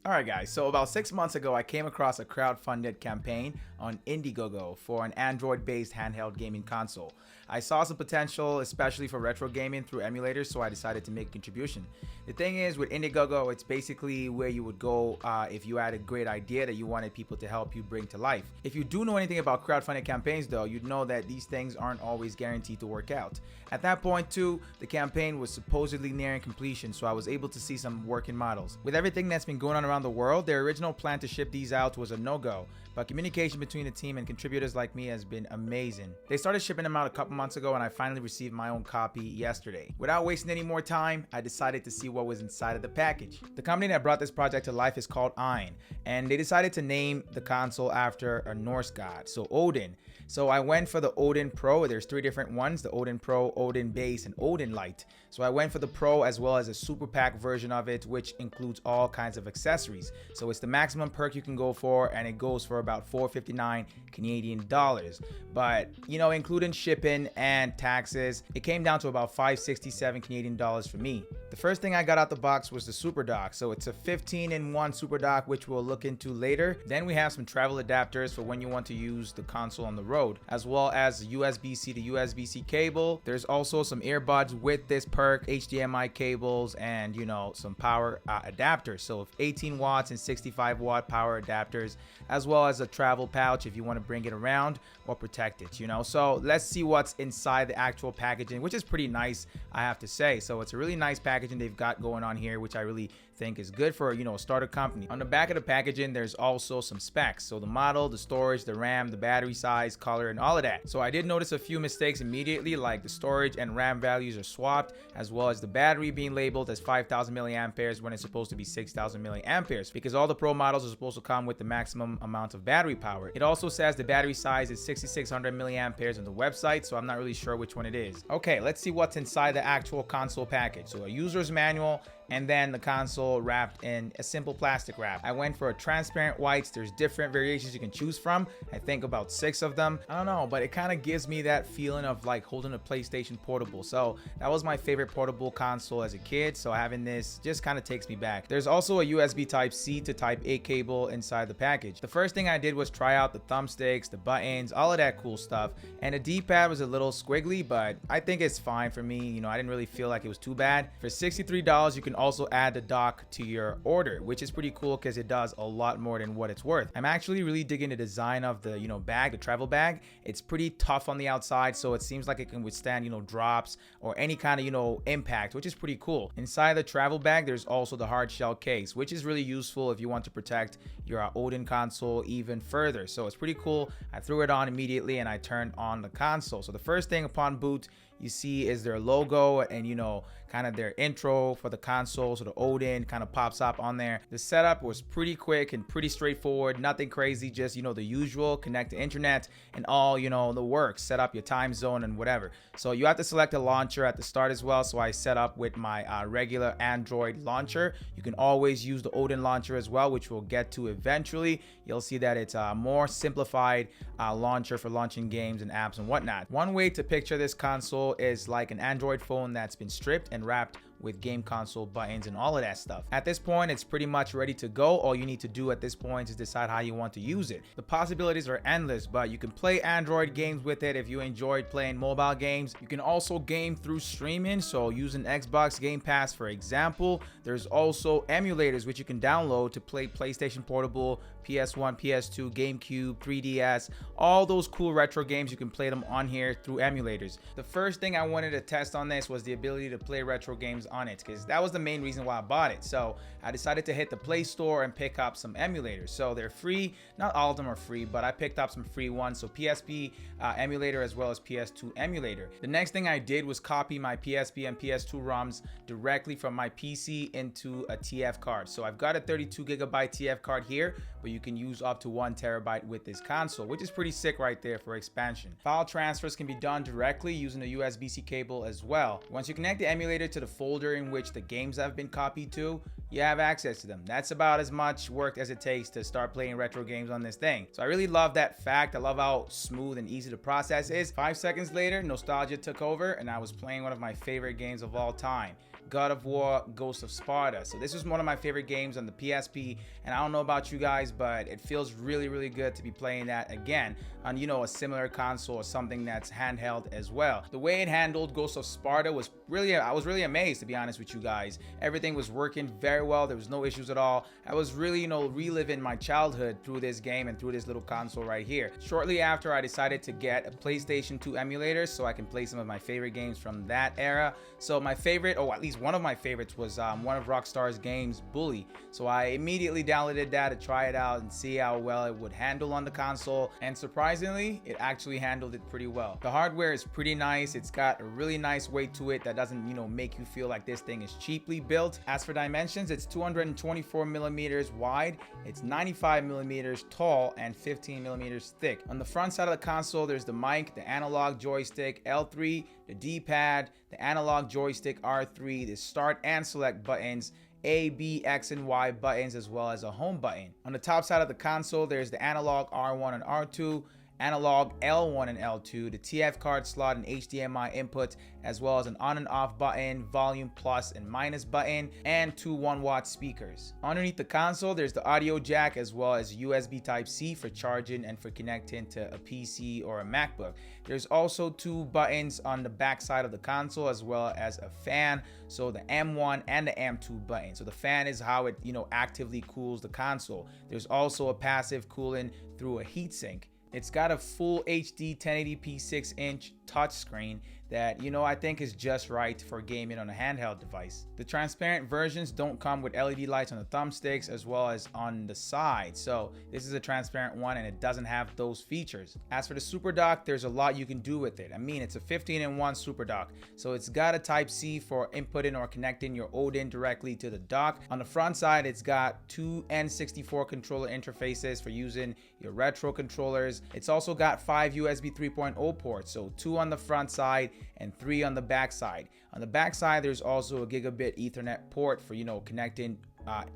Alright guys, so about 6 months ago I came across a crowd-funded campaign on Indiegogo for an Android-based handheld gaming console. I saw some potential, especially for retro gaming through emulators, so I decided to make a contribution. The thing is, with Indiegogo, it's basically where you would go if you had a great idea that you wanted people to help you bring to life. If you do know anything about crowdfunded campaigns though, you'd know that these things aren't always guaranteed to work out. At that point too, the campaign was supposedly nearing completion, so I was able to see some working models. With everything that's been going on around the world, their original plan to ship these out was a no-go, but communication between the team and contributors like me has been amazing. They started shipping them out a couple months ago and I finally received my own copy yesterday. Without wasting any more time, I decided to see what was inside of the package. The company that brought this project to life is called Ein, and they decided to name the console after a Norse god, so Odin. So I went for the Odin Pro. There's 3 different ones: the Odin Pro, Odin Base, and Odin Lite. So I went for the Pro as well as a super pack version of it, which includes all kinds of accessories. So it's the maximum perk you can go for, and it goes for about $459 Canadian dollars. But you know, including shipping and taxes, it came down to about $567 Canadian dollars for me. The first thing I got out the box was the Super Dock. So it's a 15-in-1 Super Dock, which we'll look into later. Then we have some travel adapters for when you want to use the console on the road, as well as USB-C to USB-C cable. There's also some earbuds with this perk, HDMI cables, and you know, some power adapters. So 18 watts and 65 watt power adapters, as well as a travel pouch if you want to bring it around or protect it, you know. So let's see what's inside the actual packaging, which is pretty nice, I have to say. So it's a really nice packaging they've got going on here, which I really think is good for, you know, a starter company. On the back of the packaging, there's also some specs. So the model, the storage, the RAM, the battery size, color, and all of that. So I did notice a few mistakes immediately, like the storage and RAM values are swapped, as well as the battery being labeled as 5,000 milliamperes when it's supposed to be 6,000 milliamperes, because all the Pro models are supposed to come with the maximum amount of battery power. It also says the battery size is 6,600 milliamperes on the website, so I'm not really sure which one it is. Okay, let's see what's inside the actual console package. So a user's manual, and then the console wrapped in a simple plastic wrap. I went for a transparent whites. There's different variations you can choose from. I think about 6 of them. I don't know, but it kind of gives me that feeling of like holding a PlayStation Portable. So that was my favorite portable console as a kid. So having this just kind of takes me back. There's also a USB Type-C to Type-A cable inside the package. The first thing I did was try out the thumbsticks, the buttons, all of that cool stuff. And the D-pad was a little squiggly, but I think it's fine for me. You know, I didn't really feel like it was too bad. For $63, you can also add the dock to your order, which is pretty cool because it does a lot more than what it's worth. I'm actually really digging the design of the, you know, bag, the travel bag. It's pretty tough on the outside, so it seems like it can withstand, you know, drops or any kind of, you know, impact, which is pretty cool. Inside the travel bag, there's also the Hardshell Case, which is really useful if you want to protect your Odin console even further. So it's pretty cool. I threw it on immediately and I turned on the console. So the first thing upon boot you see is their logo and, you know, kind of their intro for the console. So the Odin kind of pops up on there. The setup was pretty quick and pretty straightforward, nothing crazy, just, you know, the usual: connect to internet and all, you know, the works, set up your time zone and whatever. So you have to select a launcher at the start as well. So I set up with my regular Android launcher. You can always use the Odin launcher as well, which we'll get to eventually. You'll see that it's a more simplified launcher for launching games and apps and whatnot. One way to picture this console is like an Android phone that's been stripped and wrapped with game console buttons and all of that stuff. At this point, it's pretty much ready to go. All you need to do at this point is decide how you want to use it. The possibilities are endless, but you can play Android games with it if you enjoyed playing mobile games. You can also game through streaming, so using Xbox GamePass, for example. There's also emulators which you can download to play PlayStation Portable, PS1, PS2, GameCube, 3DS, all those cool retro games. You can play them on here through emulators. The first thing I wanted to test on this was the ability to play retro games on it, because that was the main reason why I bought it. So I decided to hit the Play Store and pick up some emulators. So they're free. Not all of them are free, but I picked up some free ones. So PSP emulator as well as PS2 emulator. The next thing I did was copy my PSP and PS2 ROMs directly from my PC into a TF card. So I've got a 32GB TF card here, but you can use up to 1TB with this console, which is pretty sick right there for expansion. File transfers can be done directly using a USB-C cable as well. Once you connect the emulator to the folder in which the games have been copied to, you have access to them. That's about as much work as it takes to start playing retro games on this thing. So I really love that fact. I love how smooth and easy the process is. 5 seconds later, nostalgia took over and I was playing one of my favorite games of all time, God of War Ghost of Sparta. So this was one of my favorite games on the PSP, and I don't know about you guys, but it feels really good to be playing that again on, you know, a similar console or something that's handheld as well. The way it handled Ghost of Sparta was really, I was really amazed, to be honest with you guys. Everything was working very well. There was no issues at all. I was really, you know, reliving my childhood through this game and through this little console right here. Shortly after, I decided to get a PlayStation 2 emulator so I can play some of my favorite games from that era. So my favorite, or at least one of my favorites, was one of Rockstar's games, Bully. So I immediately downloaded that to try it out and see how well it would handle on the console, and surprisingly, it actually handled it pretty well. The hardware is pretty nice. It's got a really nice weight to it that doesn't, you know, make you feel like this thing is cheaply built. As for dimensions, it's 224 millimeters wide, it's 95 millimeters tall, and 15 millimeters thick. On the front side of the console, there's the mic, the analog joystick L3, the D-pad, the analog joystick R3, the start and select buttons, A, B, X, and Y buttons, as well as a home button. On the top side of the console, there's the analog R1 and R2, analog L1 and L2, the TF card slot and HDMI input, as well as an on and off button, volume plus and minus button, and two 1-watt speakers. Underneath the console, there's the audio jack, as well as USB Type-C for charging and for connecting to a PC or a MacBook. There's also two buttons on the back side of the console, as well as a fan, so the M1 and the M2 button. So the fan is how it, you know, actively cools the console. There's also a passive cooling through a heatsink. It's got a full HD 1080p 6-inch touchscreen that, you know, I think is just right for gaming on a handheld device. The transparent versions don't come with LED lights on the thumbsticks as well as on the side, so this is a transparent one and it doesn't have those features. As for the Super Dock, there's a lot you can do with it. I mean, it's a 15-in-1 Super Dock, so it's got a Type-C for inputting or connecting your Odin directly to the dock. On the front side, it's got two N64 controller interfaces for using your retro controllers. It's also got 5 USB 3.0 ports, so 2 on the front side and 3 on the back side. On the back side, there's also a gigabit Ethernet port for, you know, connecting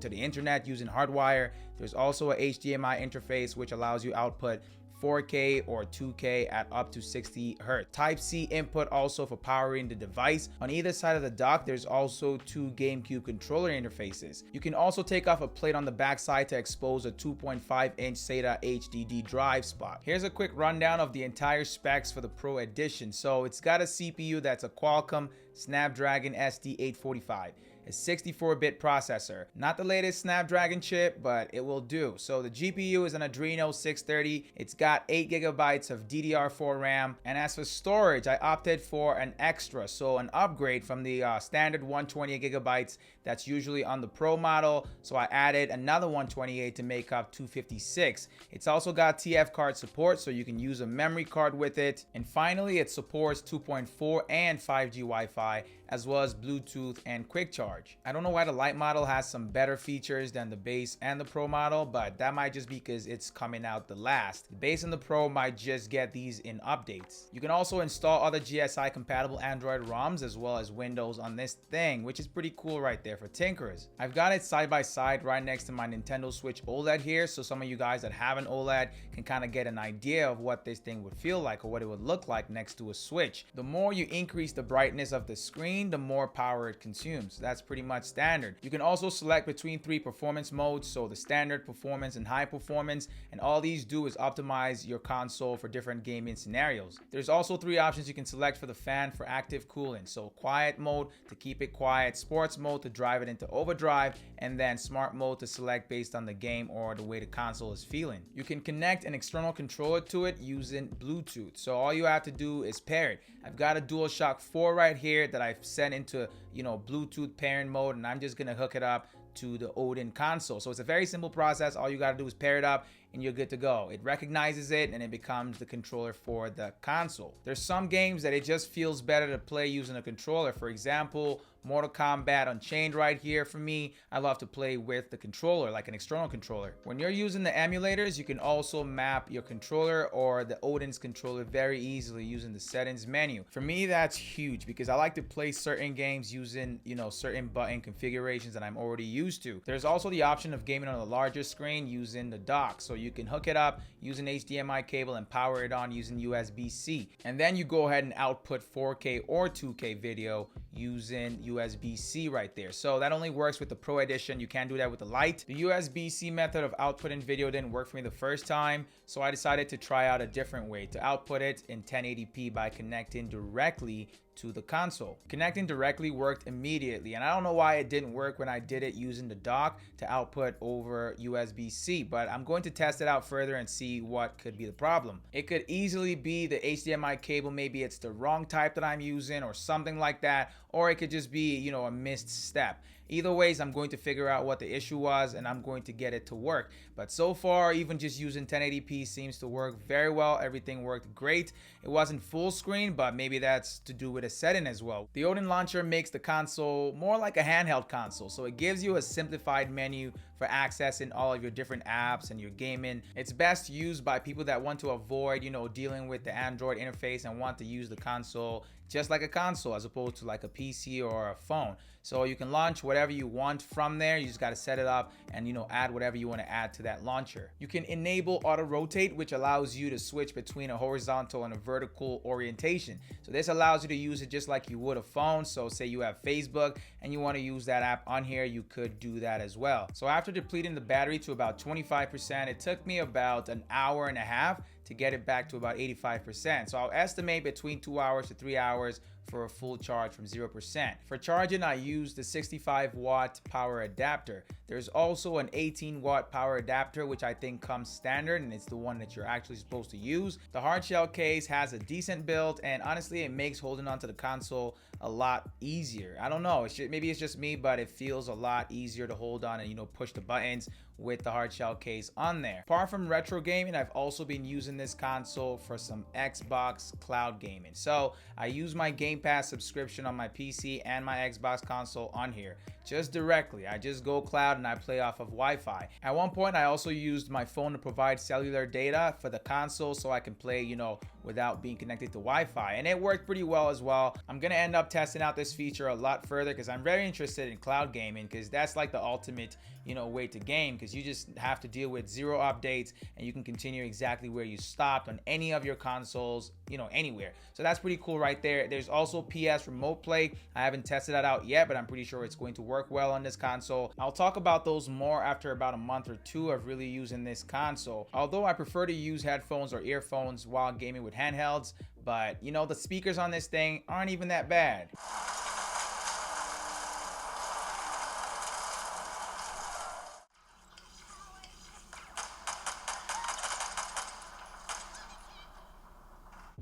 to the internet using hardwire. There's also a HDMI interface which allows you output 4K or 2K at up to 60 Hz. Type-C input also for powering the device. On either side of the dock, there's also two GameCube controller interfaces. You can also take off a plate on the back side to expose a 2.5-inch SATA HDD drive spot. Here's a quick rundown of the entire specs for the Pro Edition. So it's got a CPU that's a Qualcomm Snapdragon SD845. A 64-bit processor. Not the latest Snapdragon chip, but it will do. So the GPU is an Adreno 630. It's got 8 GB of DDR4 RAM. And as for storage, I opted for an extra, so an upgrade from the standard 128 GB that's usually on the Pro model. So I added another 128 to make up 256. It's also got TF card support, so you can use a memory card with it. And finally, it supports 2.4 and 5G Wi-Fi, as well as Bluetooth and quick charge. I don't know why the Lite model has some better features than the base and the Pro model, but that might just be because it's coming out the last. The base and the Pro might just get these in updates. You can also install other GSI compatible Android ROMs as well as Windows on this thing, which is pretty cool right there for tinkerers. I've got it side by side right next to my Nintendo Switch OLED here, so some of you guys that have an OLED can kind of get an idea of what this thing would feel like or what it would look like next to a Switch. The more you increase the brightness of the screen, the more power it consumes. That's pretty much standard. You can also select between 3 performance modes, so the standard, performance, and high performance, and all these do is optimize your console for different gaming scenarios. There's also 3 options you can select for the fan for active cooling, so quiet mode to keep it quiet, sports mode to drive it into overdrive, and then smart mode to select based on the game or the way the console is feeling. You can connect an external controller to it using Bluetooth, so all you have to do is pair it. I've got a DualShock 4 right here that I've set into, you know, Bluetooth pairing mode, and I'm just gonna hook it up to the Odin console. So it's a very simple process. All you gotta do is pair it up and you're good to go. It recognizes it and it becomes the controller for the console. There's some games that it just feels better to play using a controller. For example, Mortal Kombat Unchained right here for me, I love to play with the controller, like an external controller. When you're using the emulators, you can also map your controller or the Odin's controller very easily using the settings menu. For me, that's huge because I like to play certain games using, you know, certain button configurations that I'm already used to. There's also the option of gaming on a larger screen using the dock. So you can hook it up using HDMI cable and power it on using USB-C. And then you go ahead and output 4K or 2K video using USB-C right there. So that only works with the Pro Edition. You can't do that with the Lite. The USB-C method of outputting video didn't work for me the first time, so I decided to try out a different way to output it in 1080p by connecting directly to the console. Connecting directly worked immediately, and I don't know why it didn't work when I did it using the dock to output over USB-C, but I'm going to test it out further and see what could be the problem. It could easily be the HDMI cable, maybe it's the wrong type that I'm using or something like that, or it could just be, you know, a missed step. Either ways, I'm going to figure out what the issue was and I'm going to get it to work. But so far, even just using 1080p seems to work very well. Everything worked great. It wasn't full screen, but maybe that's to do with a setting as well. The Odin Launcher makes the console more like a handheld console. So it gives you a simplified menu for accessing all of your different apps and your gaming. It's best used by people that want to avoid, you know, dealing with the Android interface and want to use the console just like a console as opposed to like a PC or a phone. So you can launch whatever you want from there. You just got to set it up and, you know, add whatever you want to add to that launcher. You can enable auto rotate, which allows you to switch between a horizontal and a vertical orientation. So this allows you to use it just like you would a phone. So say you have Facebook and you want to use that app on here, you could do that as well. So after depleting the battery to about 25%, it took me about an hour and a half to get it back to about 85%. So I'll estimate between 2 hours to 3 hours for a full charge from 0%. For charging, I use the 65 watt power adapter. There's also an 18 watt power adapter, which I think comes standard, and it's the one that you're actually supposed to use. The Hardshell Case has a decent build, and honestly, it makes holding onto the console a lot easier. I don't know, maybe it's just me, but it feels a lot easier to hold on and, you know, push the buttons with the Hardshell Case on there. Apart from retro gaming, I've also been using this console for some Xbox cloud gaming. So I use my GamePass subscription on my PC and my Xbox console on here just directly. I just go cloud and I play off of Wi-Fi. At one point, I also used my phone to provide cellular data for the console so I can play, you know, without being connected to Wi-Fi, and it worked pretty well as well. I'm gonna end up testing out this feature a lot further because I'm very interested in cloud gaming, because that's like the ultimate, you know, way to game, because you just have to deal with 0 updates and you can continue exactly where you stopped on any of your consoles, you know, anywhere. So that's pretty cool right there. There's also PS remote play. I haven't tested that out yet, but I'm pretty sure it's going to work well on this console. I'll talk about those more after about a month or two of really using this console. Although I prefer to use headphones or earphones while gaming with handhelds, but you know, the speakers on this thing aren't even that bad.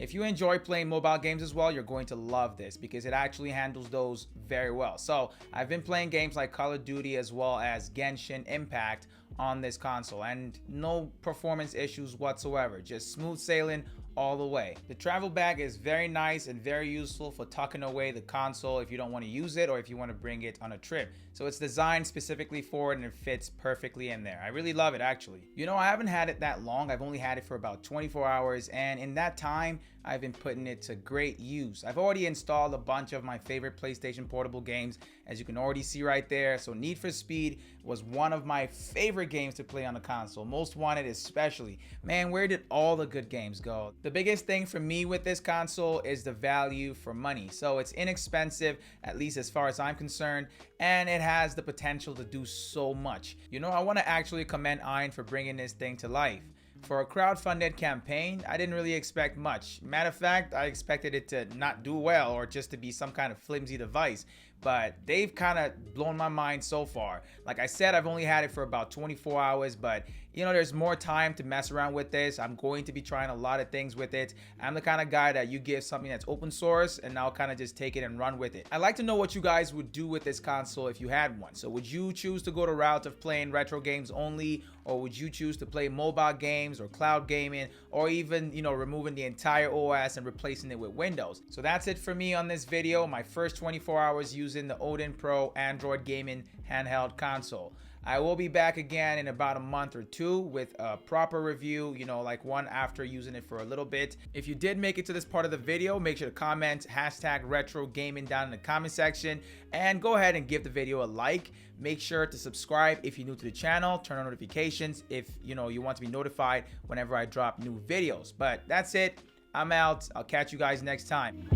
If you enjoy playing mobile games as well, you're going to love this because it actually handles those very well. So I've been playing games like Call of Duty as well as Genshin Impact on this console, and no performance issues whatsoever, just smooth sailing all the way. The travel bag is very nice and very useful for tucking away the console if you don't want to use it or if you want to bring it on a trip. So it's designed specifically for it and it fits perfectly in there. I really love it actually. You know, I haven't had it that long. I've only had it for about 24 hours, and in that time I've been putting it to great use. I've already installed a bunch of my favorite PlayStation Portable games, as you can already see right there. So Need for Speed was one of my favorite games to play on the console. Most Wanted especially. Man, where did all the good games go? The biggest thing for me with this console is the value for money. So it's inexpensive, at least as far as I'm concerned, and it has the potential to do so much. You know, I want to actually commend Iron for bringing this thing to life. For a crowdfunded campaign, I didn't really expect much. Matter of fact, I expected it to not do well or just to be some kind of flimsy device. But they've kind of blown my mind so far. Like I said, I've only had it for about 24 hours, but you know, there's more time to mess around with this. I'm going to be trying a lot of things with it. I'm the kind of guy that you give something that's open source and I'll kind of just take it and run with it. I'd like to know what you guys would do with this console if you had one. So would you choose to go the route of playing retro games only, or would you choose to play mobile games or cloud gaming, or even, you know, removing the entire OS and replacing it with Windows? So that's it for me on this video. My first 24 hours using the Odin Pro Android gaming handheld console. I will be back again in about a month or two with a proper review, you know, like one after using it for a little bit. If you did make it to this part of the video, make sure to comment #RetroGaming down in the comment section, and go ahead and give the video a like. Make sure to subscribe if you're new to the channel, turn on notifications if you want to be notified whenever I drop new videos. But that's it. I'm out. I'll catch you guys next time.